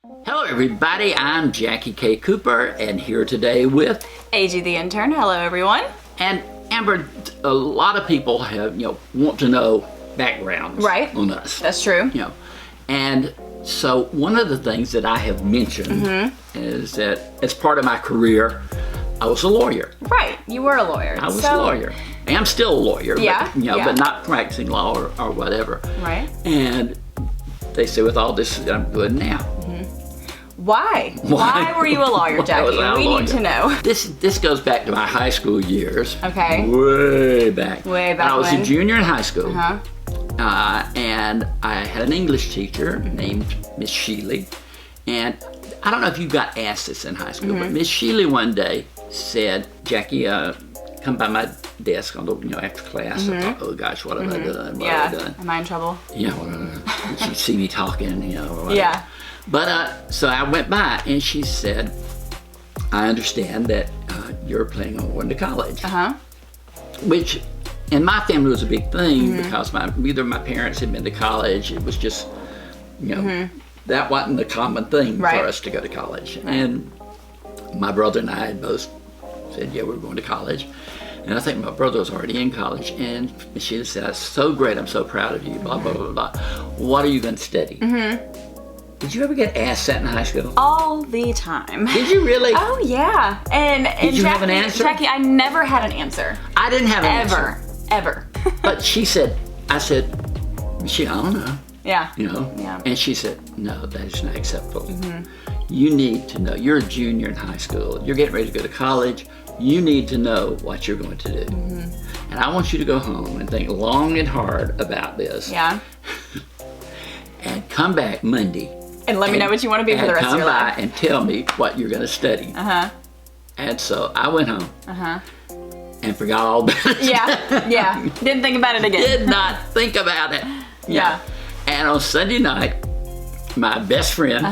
Hello everybody, I'm Jackie K. Cooper and here today with AG the intern. Hello everyone. And Amber, a lot of people have, want to know backgrounds on us. That's true. And so one of the things that I have mentioned is that as part of my career, I was a lawyer. Right, you were a lawyer. I was a lawyer. I am still a lawyer, but not practicing law or whatever. Right. And they say with all this that I'm good now. Why? Why were you a lawyer, Jackie? We need to know. This goes back to my high school years. Okay. Way back. Way back when I was a junior in high school. And I had an English teacher named Miss Sheely. And I don't know if you got asked this in high school, but Miss Sheely one day said, Jackie, come by my desk on the, after class. I thought, oh gosh, what have I done? What have I done? Am I in trouble? Did she see me talking, or whatever. Yeah. But, so I went by and she said, I understand that you're planning on going to college. Which, in my family was a big thing because neither of my parents had been to college. It was just, that wasn't the common thing for us to go to college. And my brother and I had both said, yeah, we're going to college. And I think my brother was already in college. And she said, that's so great, I'm so proud of you, blah, blah, blah, blah. What are you going to study? Did you ever get asked that in high school? All the time. Did you really? Oh yeah. And did you have an answer? Jackie, I never had an answer. I didn't have an answer. Ever. But she said, I said, I don't know. Yeah. And she said, no, that is not acceptable. You need to know, you're a junior in high school, you're getting ready to go to college, you need to know what you're going to do. And I want you to go home and think long and hard about this. Yeah. And come back Monday. And let me know what you want to be for the rest of your life. Come by and tell me what you're going to study. And so I went home. And forgot all about it. Yeah. Didn't think about it again. Did not think about it. Yeah. And on Sunday night, my best friend,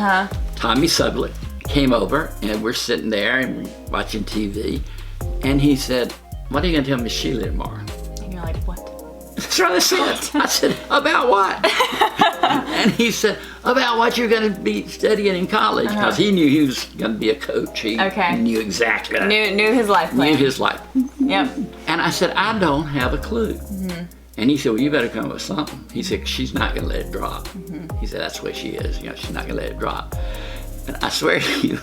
Tommy Sublett, came over and we're sitting there and we're watching TV. And he said, what are you going to tell Miss Sheila tomorrow? And you're like, what? That's what I said. I said, about what? And he said, about what you're going to be studying in college. Because he knew he was going to be a coach. He knew exactly. Knew his life plan. Knew his life. Yep. And I said, I don't have a clue. And he said, well, you better come up with something. He said, she's not going to let it drop. He said, that's the way she is. She's not going to let it drop. And I swear to you.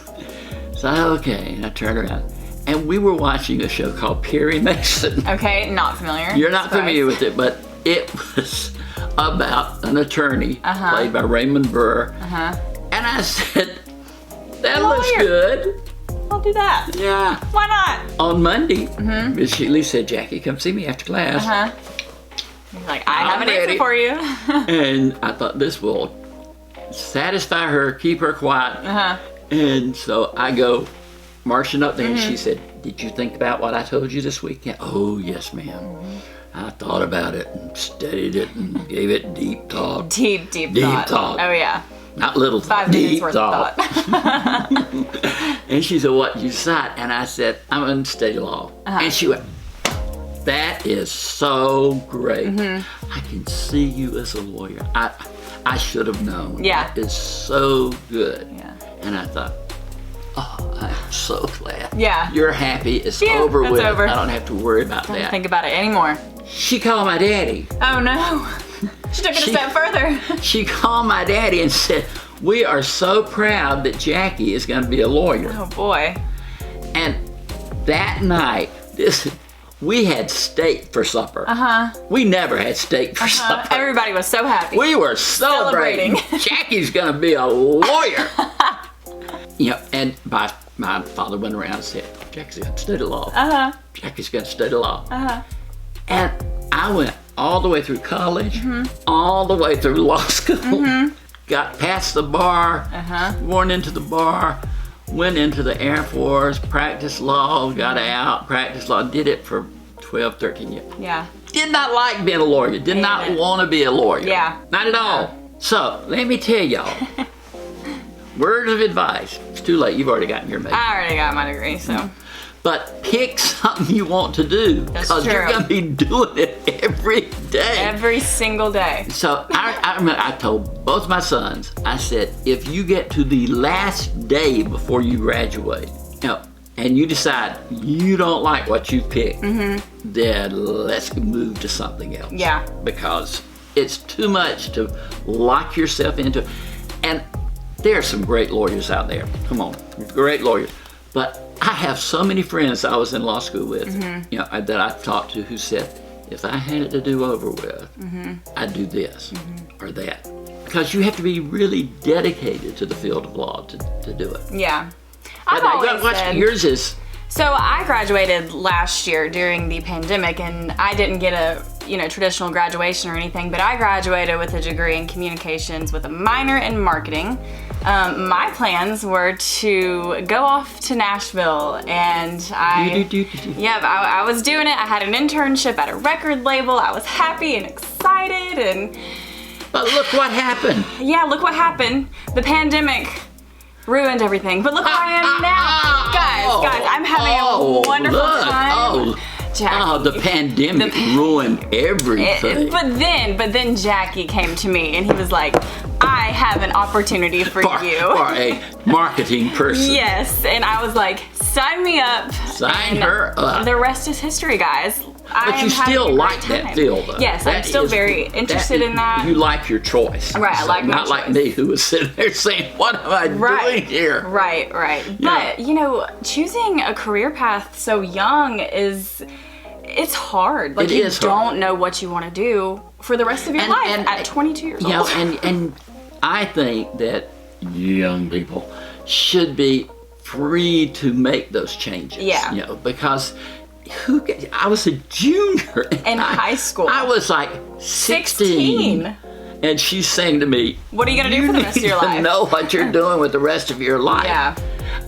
So, okay. And I turned around. And we were watching a show called Perry Mason. Okay, not familiar. You're not familiar with it, but it was about an attorney played by Raymond Burr. And I said, that looks good. I'll do that. Yeah. Why not? On Monday, Miss Sheely said, Jackie, come see me after class. He's like, I have an answer for you. And I thought this will satisfy her, keep her quiet. And so I go marching up there and she said, did you think about what I told you this weekend? Oh, yes, ma'am. I thought about it and studied it and gave it deep thought. Deep thought. Oh, yeah. Not little thought. 5 minutes worth of thought. And she said, what you decide? And I said, I'm going to study law. And she went, that is so great. I can see you as a lawyer. I should have known. Yeah. That is so good. Yeah. And I thought, oh, I'm so glad. Yeah. You're happy. It's over with. Over. I don't have to worry about that. Don't think about it anymore. She called my daddy. Oh, no. She took it a step further. She called my daddy and said, we are so proud that Jackie is going to be a lawyer. Oh, boy. And that night, we had steak for supper. We never had steak for supper. Everybody was so happy. We were celebrating. Jackie's going to be a lawyer. And my father went around and said, Jackie's going to study law. Jackie's going to study law. And I went all the way through college, all the way through law school, got past the bar, went into the bar, went into the Air Force, practiced law, got out, practiced law, did it for 12, 13 years. Yeah. Did not like being a lawyer, did not want to be a lawyer. Yeah. Not at all. So, let me tell y'all, word of advice. It's too late, you've already gotten your major. I already got my degree, so. But pick something you want to do, because you're going to be doing it every day. Every single day. So I remember I told both my sons, I said, if you get to the last day before you graduate, and you decide you don't like what you picked, then let's move to something else. Yeah. Because it's too much to lock yourself into. And there are some great lawyers out there. Come on, great lawyers. But I have so many friends I was in law school with, that I've talked to who said, if I had it to do over with, I'd do this or that. Because you have to be really dedicated to the field of law to do it. Yeah. I've always said, yours is. So I graduated last year during the pandemic, and I didn't get a traditional graduation or anything, but I graduated with a degree in communications with a minor in marketing. My plans were to go off to Nashville, and I was doing it. I had an internship at a record label. I was happy and excited, but look what happened. Yeah, look what happened. The pandemic ruined everything. But look where I am now. Guys, I'm having a wonderful time. Jackie. The pandemic ruined everything. But then Jackie came to me and he was like, I have an opportunity for you. For a marketing person. Yes, and I was like, sign me up. Sign her up. The rest is history, guys. But you still like that field, though. Yes, I'm still very interested in that. You like your choice. Right, I like my choice. Not like me, who was sitting there saying, what am I doing here? Right. But, choosing a career path so young it's hard. Like, you don't know what you want to do for the rest of your life at 22 years old. And I think that young people should be free to make those changes. Yeah. Because I was a junior in high school. I was like 16. And she's saying to me, what are you going to do for the rest of your life? You know what you're doing with the rest of your life. Yeah.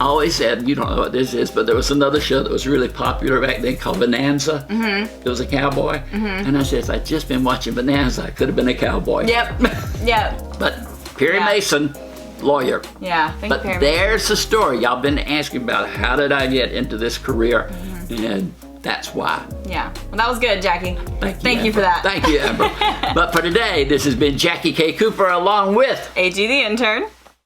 I always said, you don't know what this is, but there was another show that was really popular back then called Bonanza. It was a cowboy. And I said, if I'd just been watching Bonanza, I could have been a cowboy. Yep. But Perry Mason, lawyer. Yeah, but there's the story. Y'all been asking about how did I get into this career, and that's why. Yeah. Well, that was good, Jackie. Thank you for that. Thank you, Amber. But for today, this has been Jackie K. Cooper along with AG the intern.